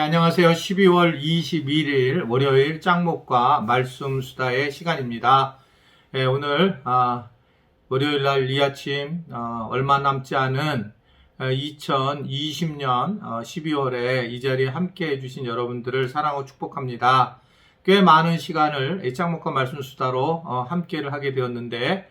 안녕하세요. 12월 21일 월요일 짱목과 말씀 수다의 시간입니다. 오늘 월요일 날 이 아침 얼마 남지 않은 2020년 12월에 이 자리에 함께 해주신 여러분들을 사랑하고 축복합니다. 꽤 많은 시간을 짱목과 말씀 수다로 함께를 하게 되었는데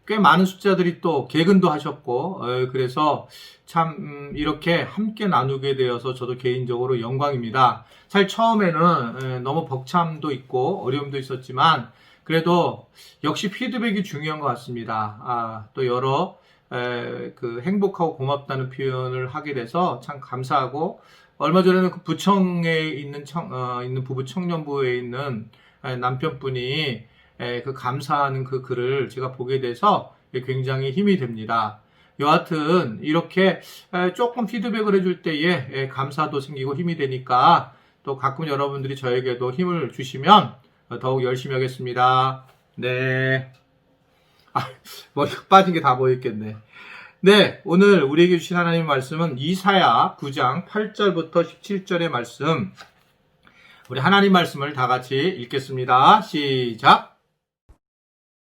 꽤 많은 숫자들이 또 개근도 하셨고 그래서 참 이렇게 함께 나누게 되어서 저도 개인적으로 영광입니다. 사실 처음에는 너무 벅참도 있고 어려움도 있었지만 그래도 역시 피드백이 중요한 것 같습니다. 또 여러 그 행복하고 고맙다는 표현을 하게 돼서 참 감사하고 얼마 전에는 그 부청에 있는 있는 부부 청년부에 있는 남편분이 그 감사하는 그 글을 제가 보게 돼서 굉장히 힘이 됩니다. 여하튼 이렇게 조금 피드백을 해줄 때에 감사도 생기고 힘이 되니까 또 가끔 여러분들이 저에게도 힘을 주시면 더욱 열심히 하겠습니다. 네. 머리가 빠진 게 다 보였겠네. 네, 오늘 우리에게 주신 하나님의 말씀은 이사야 9장 8절부터 17절의 말씀. 우리 하나님 말씀을 다 같이 읽겠습니다. 시작.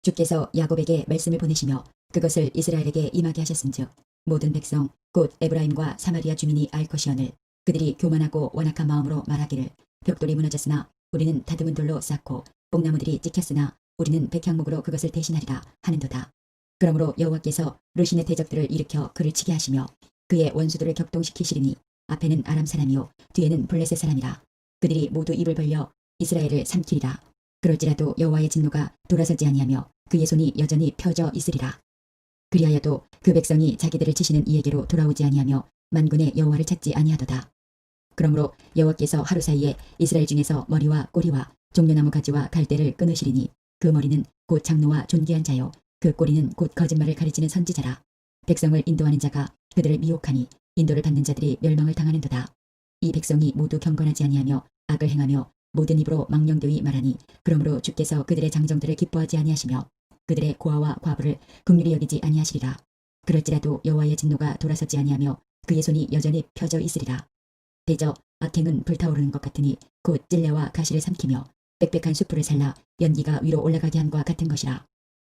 주께서 야곱에게 말씀을 보내시며 그것을 이스라엘에게 임하게 하셨은즉 모든 백성 곧 에브라임과 사마리아 주민이 알 것이오늘 그들이 교만하고 완악한 마음으로 말하기를 벽돌이 무너졌으나 우리는 다듬은 돌로 쌓고 뽕나무들이 찍혔으나 우리는 백향목으로 그것을 대신하리라 하는도다. 그러므로 여호와께서 르신의 대적들을 일으켜 그를 치게 하시며 그의 원수들을 격동시키시리니 앞에는 아람 사람이요 뒤에는 블레셋 사람이라. 그들이 모두 입을 벌려 이스라엘을 삼키리라. 그럴지라도 여호와의 진노가 돌아서지 아니하며 그의 손이 여전히 펴져 있으리라. 그리하여도 그 백성이 자기들을 치시는 이에게로 돌아오지 아니하며 만군의 여호와를 찾지 아니하도다. 그러므로 여호와께서 하루 사이에 이스라엘 중에서 머리와 꼬리와 종려나무 가지와 갈대를 끊으시리니 그 머리는 곧 장로와 존귀한 자요 그 꼬리는 곧 거짓말을 가르치는 선지자라. 백성을 인도하는 자가 그들을 미혹하니 인도를 받는 자들이 멸망을 당하는도다. 이 백성이 모두 경건하지 아니하며 악을 행하며 모든 입으로 망령되이 말하니 그러므로 주께서 그들의 장정들을 기뻐하지 아니하시며 그들의 고아와 과부를 긍휼히 여기지 아니하시리라. 그럴지라도 여호와의 진노가 돌아서지 아니하며 그의 손이 여전히 펴져 있으리라. 대저 악행은 불타오르는 것 같으니 곧 찔레와 가시를 삼키며 빽빽한 수풀을 살라 연기가 위로 올라가게 함과 같은 것이라.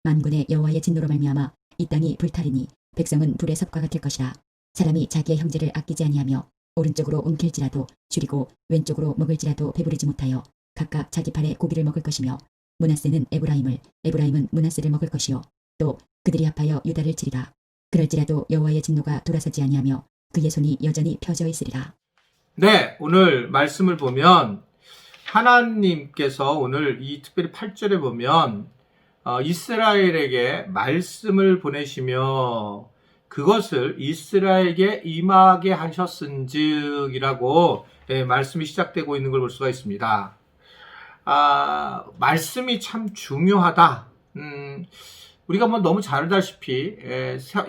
만군의 여호와의 진노로 말미암아 이 땅이 불타리니 백성은 불의 섭과 같을 것이라. 사람이 자기의 형제를 아끼지 아니하며 오른쪽으로 움킬지라도 줄이고 왼쪽으로 먹을지라도 배부르지 못하여 각각 자기 팔에 고기를 먹을 것이며 므낫세는 에브라임은 므낫세를 먹을 것이요 또 그들이 합하여 유다를 치리라. 그럴지라도 여호와의 진노가 돌아서지 아니하며 그의 손이 여전히 펴져 있으리라. 네, 오늘 말씀을 보면 하나님께서 오늘 이 특별히 8절에 보면 이스라엘에게 말씀을 보내시며 그것을 이스라엘에게 임하게 하셨은즉이라고 말씀이 시작되고 있는 걸 볼 수가 있습니다. 말씀이 참 중요하다. 우리가 뭐 너무 잘 알다시피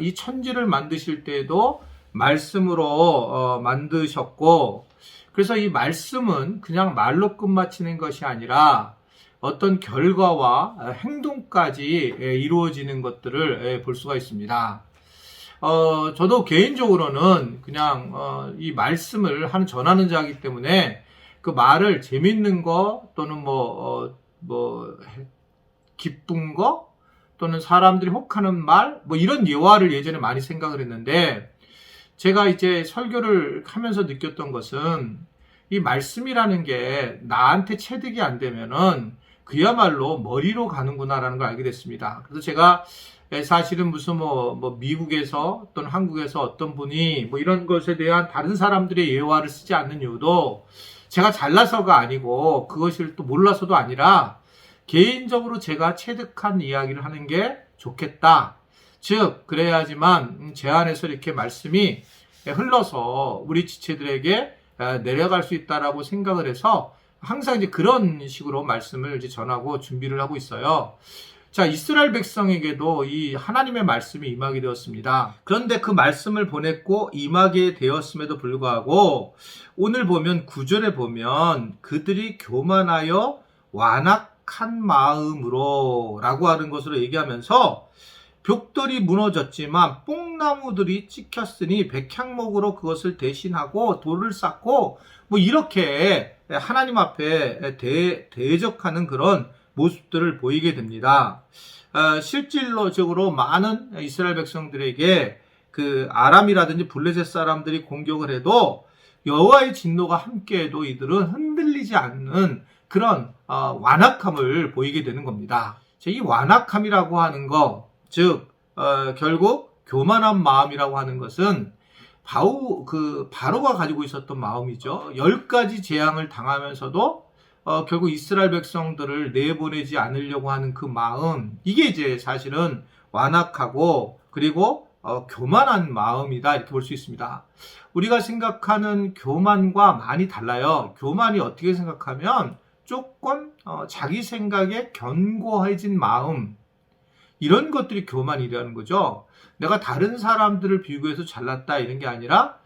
이 천지를 만드실 때에도 말씀으로 만드셨고 그래서 이 말씀은 그냥 말로 끝마치는 것이 아니라 어떤 결과와 행동까지 이루어지는 것들을 볼 수가 있습니다. 저도 개인적으로는 그냥 이 말씀을 전하는 자이기 때문에 그 말을 재밌는 거 또는 기쁜 거 또는 사람들이 혹하는 말 이런 예화를 예전에 많이 생각을 했는데 제가 이제 설교를 하면서 느꼈던 것은 이 말씀이라는 게 나한테 체득이 안 되면은 그야말로 머리로 가는구나라는 걸 알게 됐습니다. 그래서 제가 사실은 무슨 미국에서 또는 한국에서 어떤 분이 이런 것에 대한 다른 사람들의 예화를 쓰지 않는 이유도 제가 잘나서가 아니고 그것을 또 몰라서도 아니라 개인적으로 제가 체득한 이야기를 하는 게 좋겠다. 즉 그래야지만 제 안에서 이렇게 말씀이 흘러서 우리 지체들에게 내려갈 수 있다라고 생각을 해서 항상 이제 그런 식으로 말씀을 이제 전하고 준비를 하고 있어요. 자, 이스라엘 백성에게도 이 하나님의 말씀이 임하게 되었습니다. 그런데 그 말씀을 보냈고 임하게 되었음에도 불구하고 오늘 보면 9절에 보면 그들이 교만하여 완악한 마음으로 라고 하는 것으로 얘기하면서 벽돌이 무너졌지만 뽕나무들이 찍혔으니 백향목으로 그것을 대신하고 돌을 쌓고 뭐 이렇게 하나님 앞에 대적하는 그런 모습들을 보이게 됩니다. 실질적으로 많은 이스라엘 백성들에게 그 아람이라든지 블레셋 사람들이 공격을 해도 여호와의 진노가 함께해도 이들은 흔들리지 않는 그런 완악함을 보이게 되는 겁니다. 이 완악함이라고 하는 거, 즉 결국 교만한 마음이라고 하는 것은 바로가 가지고 있었던 마음이죠. 10가지 재앙을 당하면서도 결국 이스라엘 백성들을 내보내지 않으려고 하는 그 마음, 이게 이제 사실은 완악하고 그리고 교만한 마음이다, 이렇게 볼 수 있습니다. 우리가 생각하는 교만과 많이 달라요. 교만이 어떻게 생각하면 조금 자기 생각에 견고해진 마음, 이런 것들이 교만이라는 거죠. 내가 다른 사람들을 비교해서 잘났다 이런 게 아니라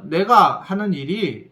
내가 하는 일이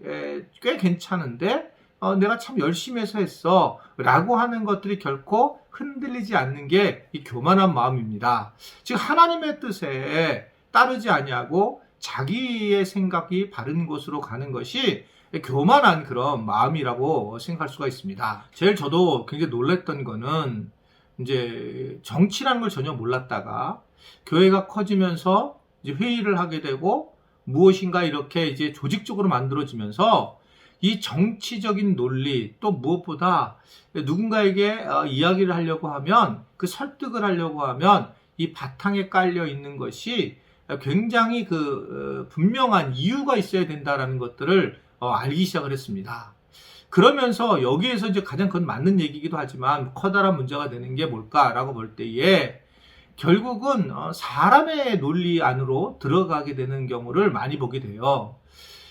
꽤 괜찮은데 내가 참 열심히 해서 했어 라고 하는 것들이 결코 흔들리지 않는 게 이 교만한 마음입니다. 즉 하나님의 뜻에 따르지 아니하고 자기의 생각이 바른 곳으로 가는 것이 교만한 그런 마음이라고 생각할 수가 있습니다. 제일 저도 굉장히 놀랐던 거는 이제 정치라는 걸 전혀 몰랐다가 교회가 커지면서 이제 회의를 하게 되고 무엇인가 이렇게 이제 조직적으로 만들어지면서 이 정치적인 논리, 또 무엇보다 누군가에게 이야기를 하려고 하면, 그 설득을 하려고 하면 이 바탕에 깔려 있는 것이 굉장히 분명한 이유가 있어야 된다라는 것들을 알기 시작을 했습니다. 그러면서 여기에서 이제 가장 그건 맞는 얘기이기도 하지만 커다란 문제가 되는 게 뭘까라고 볼 때에 결국은 사람의 논리 안으로 들어가게 되는 경우를 많이 보게 돼요.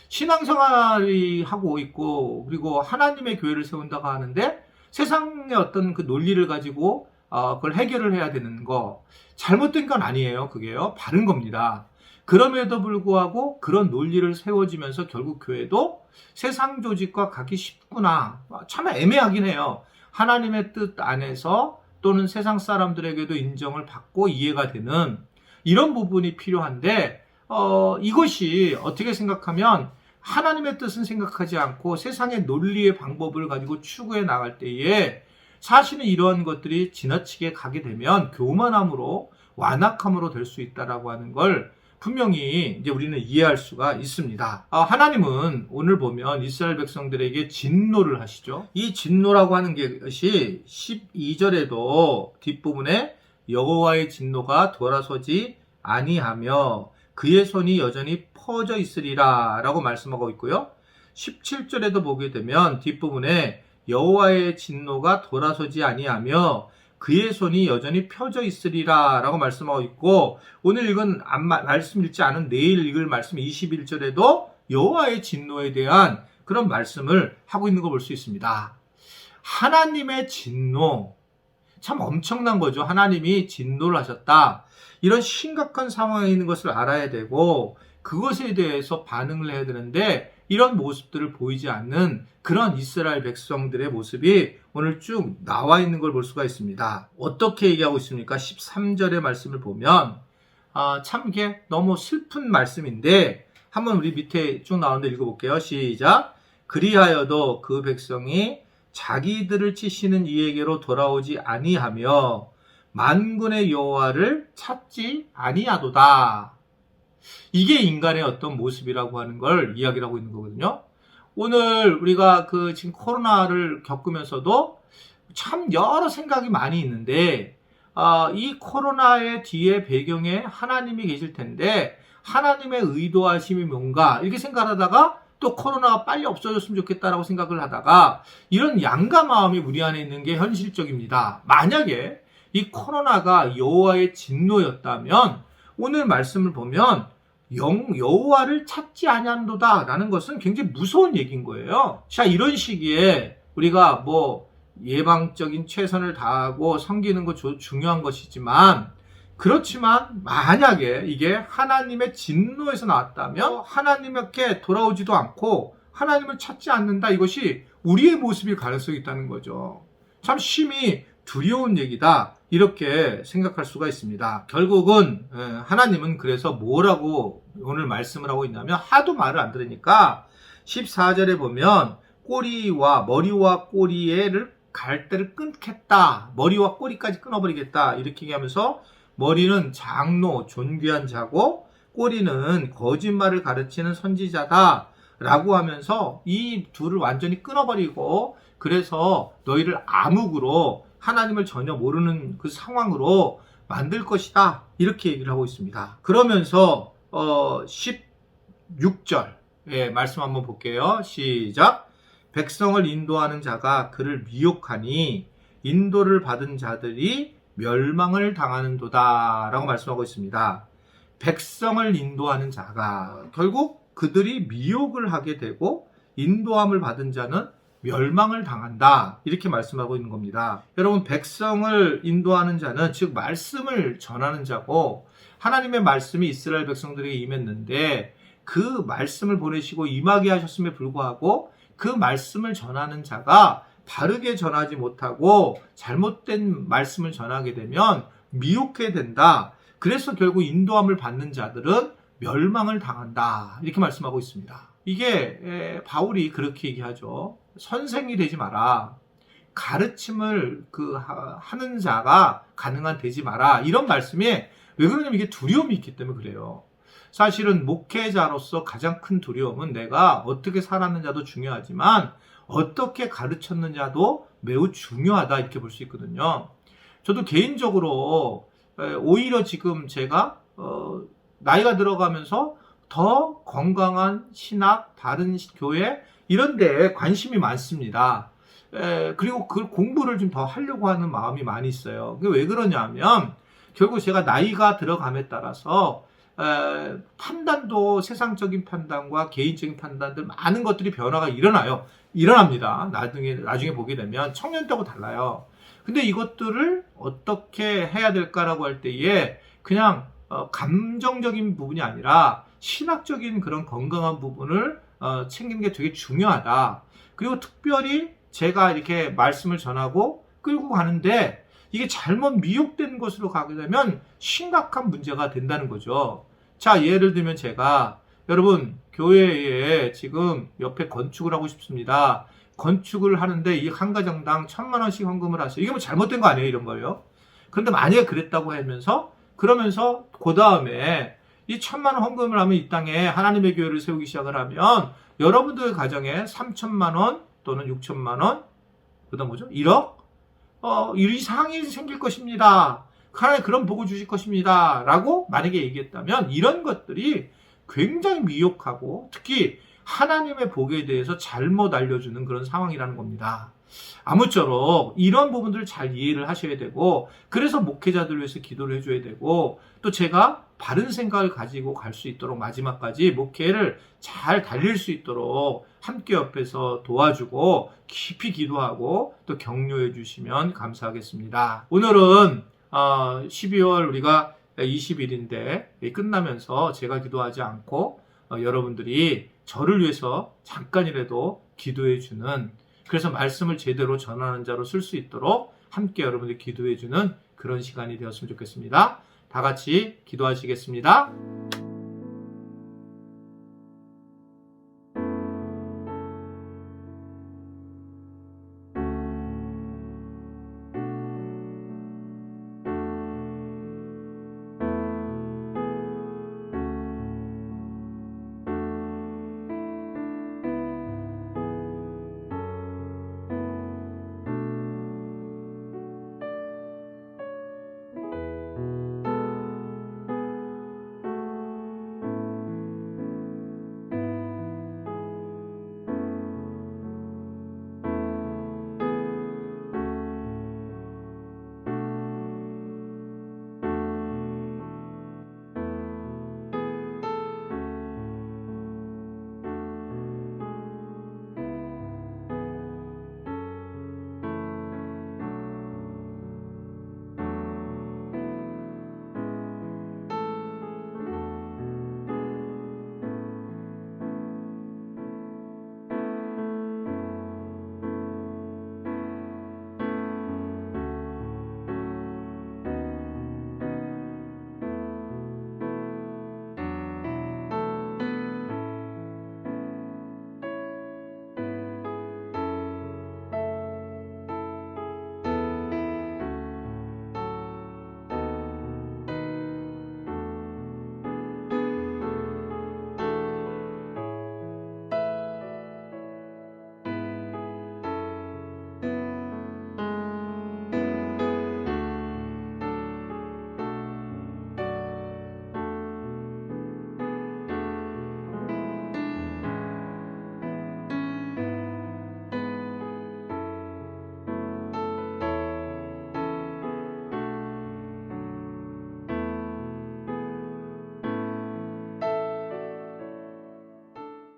신앙생활이 하고 있고 그리고 하나님의 교회를 세운다고 하는데 세상의 어떤 그 논리를 가지고 그걸 해결을 해야 되는 거, 잘못된 건 아니에요. 그게요, 바른 겁니다. 그럼에도 불구하고 그런 논리를 세워지면서 결국 교회도 세상 조직과 가기 쉽구나, 참 애매하긴 해요. 하나님의 뜻 안에서 또는 세상 사람들에게도 인정을 받고 이해가 되는 이런 부분이 필요한데 이것이 어떻게 생각하면 하나님의 뜻은 생각하지 않고 세상의 논리의 방법을 가지고 추구해 나갈 때에 사실은 이러한 것들이 지나치게 가게 되면 교만함으로 완악함으로 될 수 있다라고 하는 걸 분명히 이제 우리는 이해할 수가 있습니다. 하나님은 오늘 보면 이스라엘 백성들에게 진노를 하시죠. 이 진노라고 하는 것이 12절에도 뒷부분에 여호와의 진노가 돌아서지 아니하며 그의 손이 여전히 퍼져 있으리라 라고 말씀하고 있고요. 17절에도 보게 되면 뒷부분에 여호와의 진노가 돌아서지 아니하며 그의 손이 여전히 펴져 있으리라 라고 말씀하고 있고, 오늘 읽은 말씀 읽지 않은 내일 읽을 말씀 21절에도 여호와의 진노에 대한 그런 말씀을 하고 있는 걸 볼 수 있습니다. 하나님의 진노, 참 엄청난 거죠. 하나님이 진노를 하셨다, 이런 심각한 상황에 있는 것을 알아야 되고 그것에 대해서 반응을 해야 되는데 이런 모습들을 보이지 않는 그런 이스라엘 백성들의 모습이 오늘 쭉 나와 있는 걸 볼 수가 있습니다. 어떻게 얘기하고 있습니까? 13절의 말씀을 보면 참 이게 너무 슬픈 말씀인데 한번 우리 밑에 쭉 나오는데 읽어볼게요. 시작. 그리하여도 그 백성이 자기들을 치시는 이에게로 돌아오지 아니하며 만군의 여호와를 찾지 아니하도다. 이게 인간의 어떤 모습이라고 하는 걸 이야기를 하고 있는 거거든요. 오늘 우리가 지금 코로나를 겪으면서도 참 여러 생각이 많이 있는데 이 코로나의 뒤에 배경에 하나님이 계실 텐데 하나님의 의도하심이 뭔가 이렇게 생각하다가 또 코로나가 빨리 없어졌으면 좋겠다라고 생각을 하다가 이런 양가 마음이 우리 안에 있는 게 현실적입니다. 만약에 이 코로나가 여호와의 진노였다면 오늘 말씀을 보면 여호와를 찾지 아니한도다 라는 것은 굉장히 무서운 얘기인 거예요. 자, 이런 시기에 우리가 예방적인 최선을 다하고 섬기는 거 중요한 것이지만, 그렇지만 만약에 이게 하나님의 진노에서 나왔다면 하나님께 돌아오지도 않고 하나님을 찾지 않는다, 이것이 우리의 모습일 가능성이 있다는 거죠. 참 심히 두려운 얘기다 이렇게 생각할 수가 있습니다. 결국은 하나님은 그래서 뭐라고 오늘 말씀을 하고 있냐면 하도 말을 안 들으니까 14절에 보면 머리와 꼬리를 갈대를 끊겠다. 머리와 꼬리까지 끊어버리겠다. 이렇게 얘기하면서 머리는 장로, 존귀한 자고 꼬리는 거짓말을 가르치는 선지자다. 라고 하면서 이 둘을 완전히 끊어버리고 그래서 너희를 암흑으로 하나님을 전혀 모르는 그 상황으로 만들 것이다. 이렇게 얘기를 하고 있습니다. 그러면서 16절 말씀 한번 볼게요. 시작. 백성을 인도하는 자가 그를 미혹하니 인도를 받은 자들이 멸망을 당하는도다 라고 말씀하고 있습니다. 백성을 인도하는 자가 결국 그들이 미혹을 하게 되고 인도함을 받은 자는 멸망을 당한다 이렇게 말씀하고 있는 겁니다. 여러분 백성을 인도하는 자는 즉 말씀을 전하는 자고 하나님의 말씀이 이스라엘 백성들에게 임했는데 그 말씀을 보내시고 임하게 하셨음에 불구하고 그 말씀을 전하는 자가 바르게 전하지 못하고 잘못된 말씀을 전하게 되면 미혹게 된다. 그래서 결국 인도함을 받는 자들은 멸망을 당한다. 이렇게 말씀하고 있습니다. 이게 바울이 그렇게 얘기하죠. 선생이 되지 마라. 가르침을 하는 자가 가능한 되지 마라. 이런 말씀이 왜 그러냐면 이게 두려움이 있기 때문에 그래요. 사실은 목회자로서 가장 큰 두려움은 내가 어떻게 살았느냐도 중요하지만 어떻게 가르쳤느냐도 매우 중요하다 이렇게 볼 수 있거든요. 저도 개인적으로 오히려 지금 제가 나이가 들어가면서 더 건강한 신학, 다른 교회 이런 데에 관심이 많습니다. 그리고 그 공부를 좀 더 하려고 하는 마음이 많이 있어요. 그게 왜 그러냐면 결국 제가 나이가 들어감에 따라서 판단도 세상적인 판단과 개인적인 판단들 많은 것들이 변화가 일어납니다. 나중에 보게 되면 청년 때하고 달라요. 근데 이것들을 어떻게 해야 될까라고 할 때에 그냥 감정적인 부분이 아니라 신학적인 그런 건강한 부분을 챙기는 게 되게 중요하다. 그리고 특별히 제가 이렇게 말씀을 전하고 끌고 가는데 이게 잘못 미혹된 것으로 가게 되면 심각한 문제가 된다는 거죠. 자, 예를 들면 제가 여러분 교회에 지금 옆에 건축을 하고 싶습니다. 건축을 하는데 이 한 가정당 1,000만 원씩 헌금을 하세요. 이게 뭐 잘못된 거 아니에요, 이런 거요. 그런데 만약에 그랬다고 하면서 그러면서 그 다음에 이 1,000만 원 헌금을 하면 이 땅에 하나님의 교회를 세우기 시작을 하면 여러분들 가정에 3,000만 원 또는 6,000만 원 그다음 뭐죠? 1억? 이 상황이 생길 것입니다. 하나님 그런 복을 주실 것입니다. 라고 만약에 얘기했다면 이런 것들이 굉장히 미혹하고 특히 하나님의 복에 대해서 잘못 알려주는 그런 상황이라는 겁니다. 아무쪼록 이런 부분들을 잘 이해를 하셔야 되고 그래서 목회자들 위해서 기도를 해줘야 되고 또 제가 바른 생각을 가지고 갈 수 있도록 마지막까지 목회를 잘 달릴 수 있도록 함께 옆에서 도와주고 깊이 기도하고 또 격려해 주시면 감사하겠습니다. 오늘은 12월 우리가 20일인데 끝나면서 제가 기도하지 않고 여러분들이 저를 위해서 잠깐이라도 기도해 주는 그래서 말씀을 제대로 전하는 자로 쓸 수 있도록 함께 여러분들이 기도해 주는 그런 시간이 되었으면 좋겠습니다. 다 같이 기도하시겠습니다.